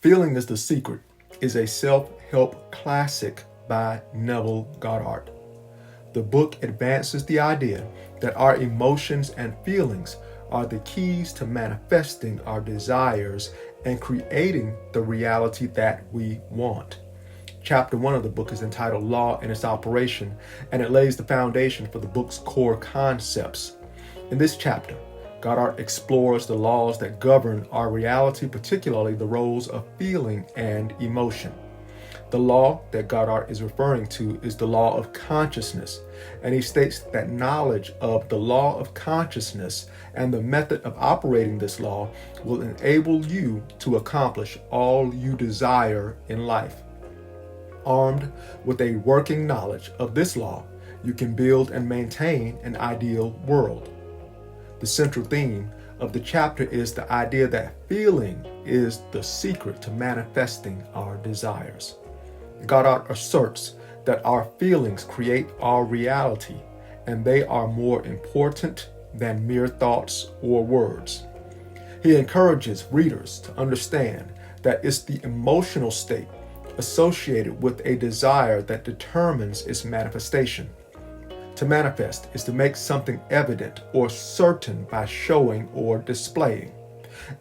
Feeling is the Secret is a self-help classic by Neville Goddard. The book advances the idea that our emotions and feelings are the keys to manifesting our desires and creating the reality that we want. Chapter 1 of the book is entitled Law and Its Operation, and it lays the foundation for the book's core concepts. In this chapter, Goddard explores the laws that govern our reality, particularly the roles of feeling and emotion. The law that Goddard is referring to is the law of consciousness, and he states that knowledge of the law of consciousness and the method of operating this law will enable you to accomplish all you desire in life. Armed with a working knowledge of this law, you can build and maintain an ideal world. The central theme of the chapter is the idea that feeling is the secret to manifesting our desires. Goddard asserts that our feelings create our reality, and they are more important than mere thoughts or words. He encourages readers to understand that it's the emotional state associated with a desire that determines its manifestation. To manifest is to make something evident or certain by showing or displaying.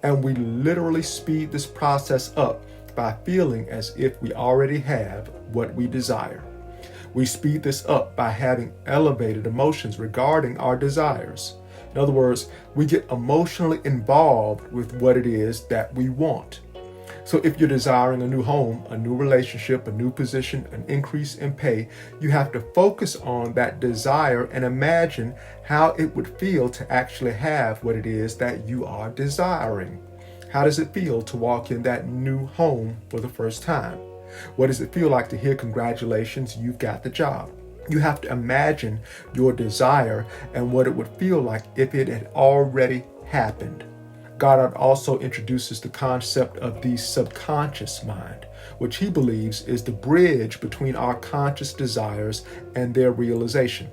And we literally speed this process up by feeling as if we already have what we desire. We speed this up by having elevated emotions regarding our desires. In other words, we get emotionally involved with what it is that we want. So if you're desiring a new home, a new relationship, a new position, an increase in pay, you have to focus on that desire and imagine how it would feel to actually have what it is that you are desiring. How does it feel to walk in that new home for the first time? What does it feel like to hear congratulations, you've got the job? You have to imagine your desire and what it would feel like if it had already happened. Goddard also introduces the concept of the subconscious mind, which he believes is the bridge between our conscious desires and their realization.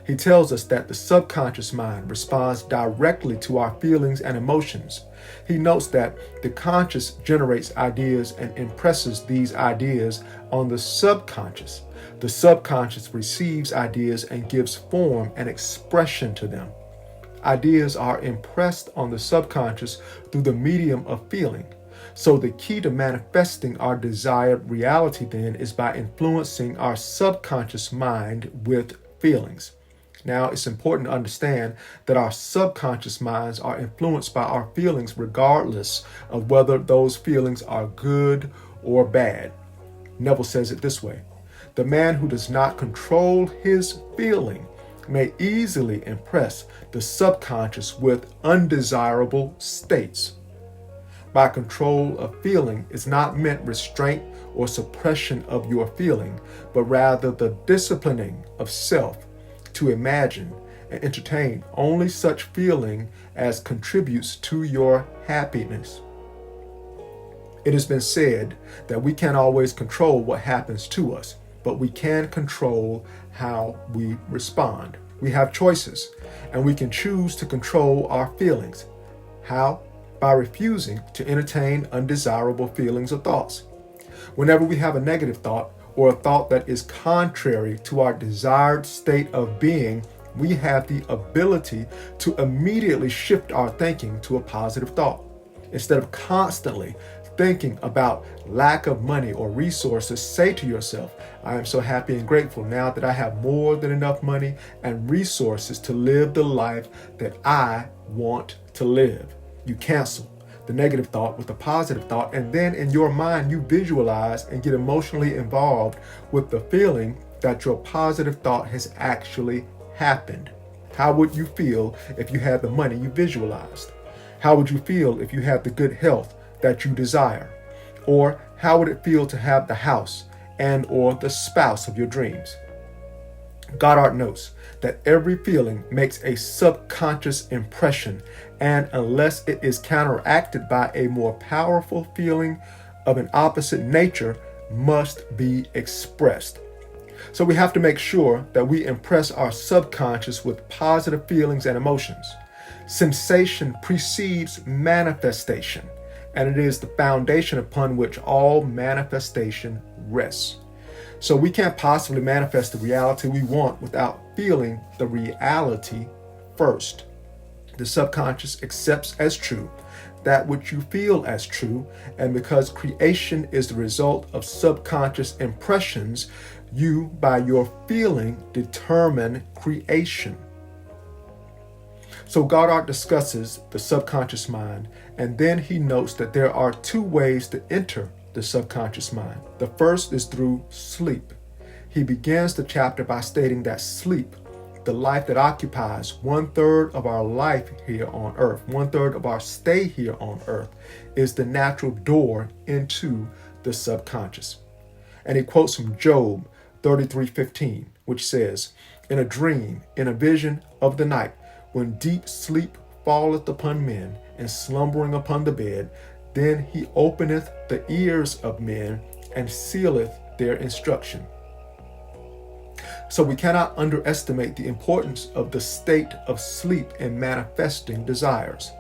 He tells us that the subconscious mind responds directly to our feelings and emotions. He notes that the conscious generates ideas and impresses these ideas on the subconscious. The subconscious receives ideas and gives form and expression to them. Ideas are impressed on the subconscious through the medium of feeling. So the key to manifesting our desired reality then is by influencing our subconscious mind with feelings. Now, it's important to understand that our subconscious minds are influenced by our feelings regardless of whether those feelings are good or bad. Neville says it this way: the man who does not control his feeling may easily impress the subconscious with undesirable states. By control of feeling is not meant restraint or suppression of your feeling, but rather the disciplining of self to imagine and entertain only such feeling as contributes to your happiness. It has been said that we can't always control what happens to us, but we can control how we respond. We have choices, and we can choose to control our feelings. How? By refusing to entertain undesirable feelings or thoughts. Whenever we have a negative thought or a thought that is contrary to our desired state of being, we have the ability to immediately shift our thinking to a positive thought. Instead of constantly thinking about lack of money or resources, say to yourself, I am so happy and grateful now that I have more than enough money and resources to live the life that I want to live. You cancel the negative thought with a positive thought, and then in your mind you visualize and get emotionally involved with the feeling that your positive thought has actually happened. How would you feel if you had the money you visualized? How would you feel if you had the good health that you desire? Or how would it feel to have the house and or the spouse of your dreams? Goddard notes that every feeling makes a subconscious impression, and unless it is counteracted by a more powerful feeling of an opposite nature, must be expressed. So we have to make sure that we impress our subconscious with positive feelings and emotions. Sensation precedes manifestation, and it is the foundation upon which all manifestation rests. So we can't possibly manifest the reality we want without feeling the reality first. The subconscious accepts as true that which you feel as true, and because creation is the result of subconscious impressions, you, by your feeling, determine creation. So Goddard discusses the subconscious mind, and then he notes that there are two ways to enter the subconscious mind. The first is through sleep. He begins the chapter by stating that sleep, the life that occupies 1/3 of our life here on earth, 1/3 of our stay here on earth, is the natural door into the subconscious. And he quotes from Job 33:15, which says, "In a dream, in a vision of the night, when deep sleep falleth upon men, and slumbering upon the bed, then he openeth the ears of men, and sealeth their instruction." So we cannot underestimate the importance of the state of sleep in manifesting desires.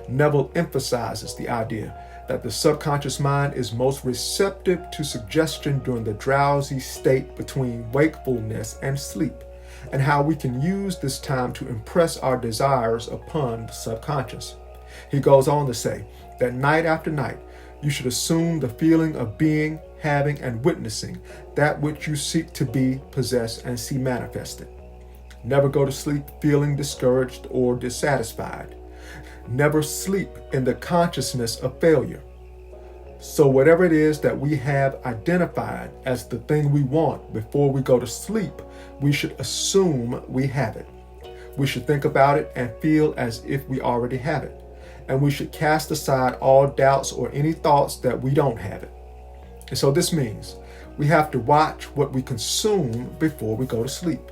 Neville emphasizes the idea that the subconscious mind is most receptive to suggestion during the drowsy state between wakefulness and sleep, and how we can use this time to impress our desires upon the subconscious. He goes on to say that night after night, you should assume the feeling of being, having, and witnessing that which you seek to be, possess, and see manifested. Never go to sleep feeling discouraged or dissatisfied. Never sleep in the consciousness of failure. So whatever it is that we have identified as the thing we want before we go to sleep, we should assume we have it. We should think about it and feel as if we already have it. And we should cast aside all doubts or any thoughts that we don't have it. And so this means we have to watch what we consume before we go to sleep.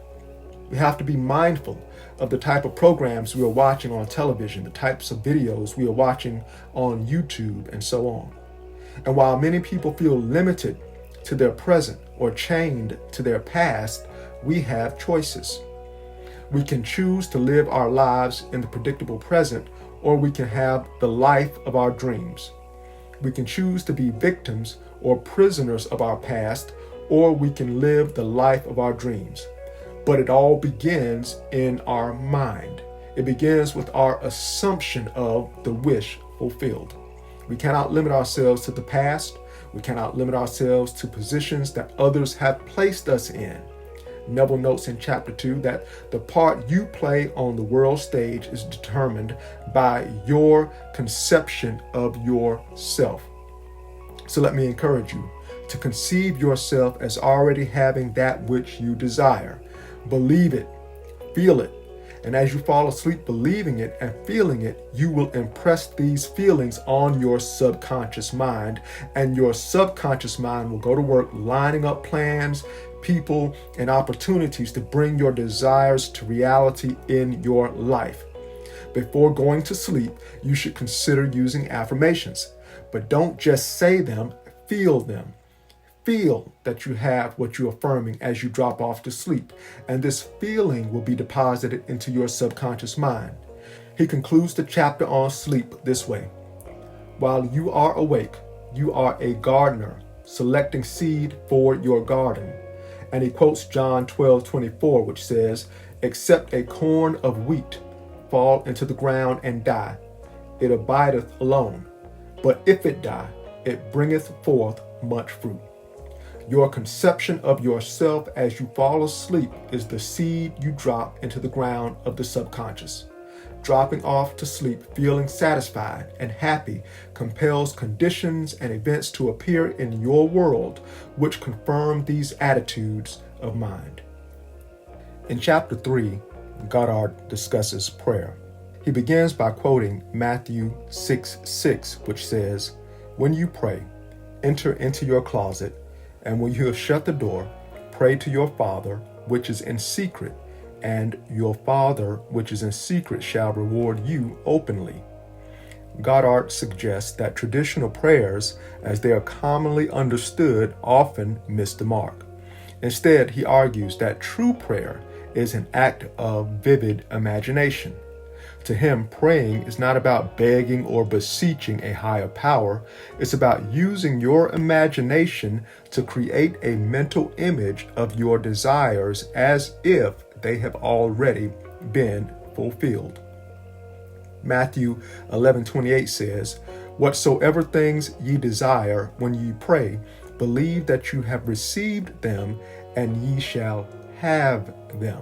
We have to be mindful of the type of programs we are watching on television, the types of videos we are watching on YouTube, and so on. And while many people feel limited to their present or chained to their past, we have choices. We can choose to live our lives in the predictable present, or we can have the life of our dreams. We can choose to be victims or prisoners of our past, or we can live the life of our dreams. But it all begins in our mind. It begins with our assumption of the wish fulfilled. We cannot limit ourselves to the past. We cannot limit ourselves to positions that others have placed us in. Neville notes in chapter 2 that the part you play on the world stage is determined by your conception of yourself. So let me encourage you to conceive yourself as already having that which you desire. Believe it, feel it, and as you fall asleep believing it and feeling it, you will impress these feelings on your subconscious mind, and your subconscious mind will go to work lining up plans, people, and opportunities to bring your desires to reality in your life. Before going to sleep, you should consider using affirmations, but don't just say them, feel them. Feel that you have what you're affirming as you drop off to sleep, and this feeling will be deposited into your subconscious mind. He concludes the chapter on sleep this way: while you are awake, you are a gardener selecting seed for your garden. And he quotes John 12:24, which says, "Except a corn of wheat fall into the ground and die, it abideth alone. But if it die, it bringeth forth much fruit." Your conception of yourself as you fall asleep is the seed you drop into the ground of the subconscious. Dropping off to sleep feeling satisfied and happy compels conditions and events to appear in your world which confirm these attitudes of mind. In chapter 3, Goddard discusses prayer. He begins by quoting Matthew 6:6, which says, "When you pray, enter into your closet, and when you have shut the door, pray to your Father which is in secret, and your Father which is in secret shall reward you openly." Goddard suggests that traditional prayers, as they are commonly understood, often miss the mark. Instead, he argues that true prayer is an act of vivid imagination. To him, praying is not about begging or beseeching a higher power. It's about using your imagination to create a mental image of your desires as if they have already been fulfilled. Matthew 11:28 says, "Whatsoever things ye desire when ye pray, believe that you have received them, and ye shall have them."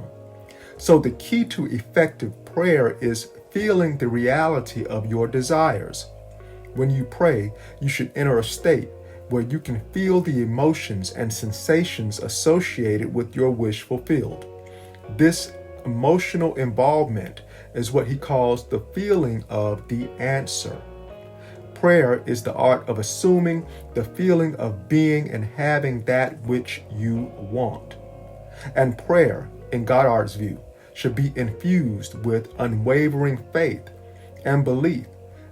So the key to effective prayer is feeling the reality of your desires. When you pray, you should enter a state where you can feel the emotions and sensations associated with your wish fulfilled. This emotional involvement is what he calls the feeling of the answer. Prayer is the art of assuming the feeling of being and having that which you want. And prayer, in Goddard's view, should be infused with unwavering faith and belief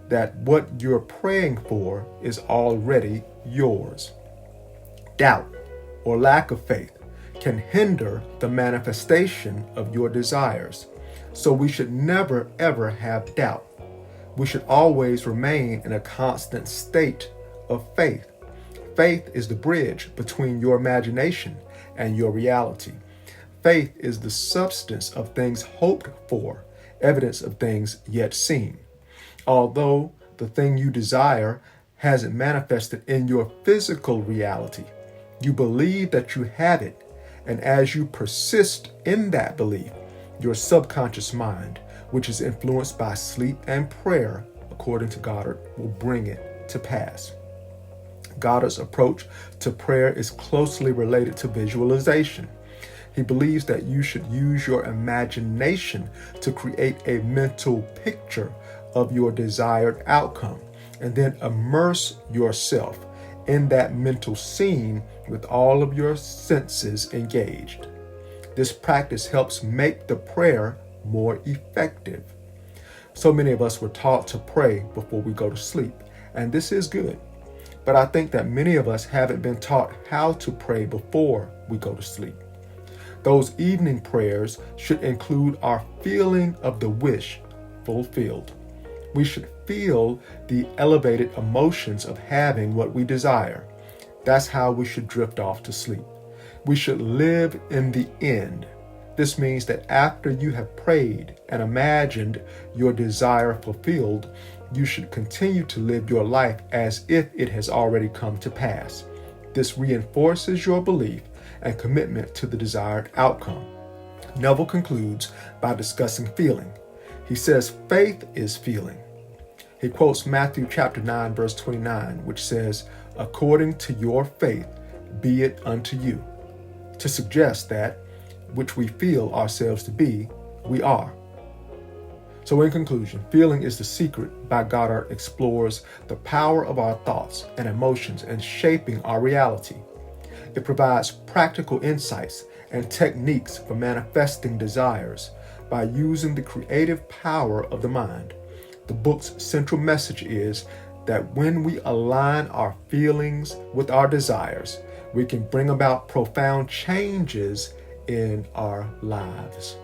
that what you're praying for is already yours. Doubt or lack of faith can hinder the manifestation of your desires. So we should never ever have doubt. We should always remain in a constant state of faith. Faith is the bridge between your imagination and your reality. Faith is the substance of things hoped for, evidence of things yet seen. Although the thing you desire hasn't manifested in your physical reality, you believe that you have it, and as you persist in that belief, your subconscious mind, which is influenced by sleep and prayer, according to Goddard, will bring it to pass. Goddard's approach to prayer is closely related to visualization. He believes that you should use your imagination to create a mental picture of your desired outcome, and then immerse yourself in that mental scene with all of your senses engaged. This practice helps make the prayer more effective. So many of us were taught to pray before we go to sleep, and this is good. But I think that many of us haven't been taught how to pray before we go to sleep. Those evening prayers should include our feeling of the wish fulfilled. We should feel the elevated emotions of having what we desire. That's how we should drift off to sleep. We should live in the end. This means that after you have prayed and imagined your desire fulfilled, you should continue to live your life as if it has already come to pass. This reinforces your belief and commitment to the desired outcome. Neville concludes by discussing feeling. He says faith is feeling. He quotes Matthew chapter 9, verse 29, which says, "According to your faith, be it unto you," to suggest that which we feel ourselves to be, we are. So in conclusion, Feeling is the Secret by Goddard explores the power of our thoughts and emotions in shaping our reality. It provides practical insights and techniques for manifesting desires by using the creative power of the mind. The book's central message is that when we align our feelings with our desires, we can bring about profound changes in our lives.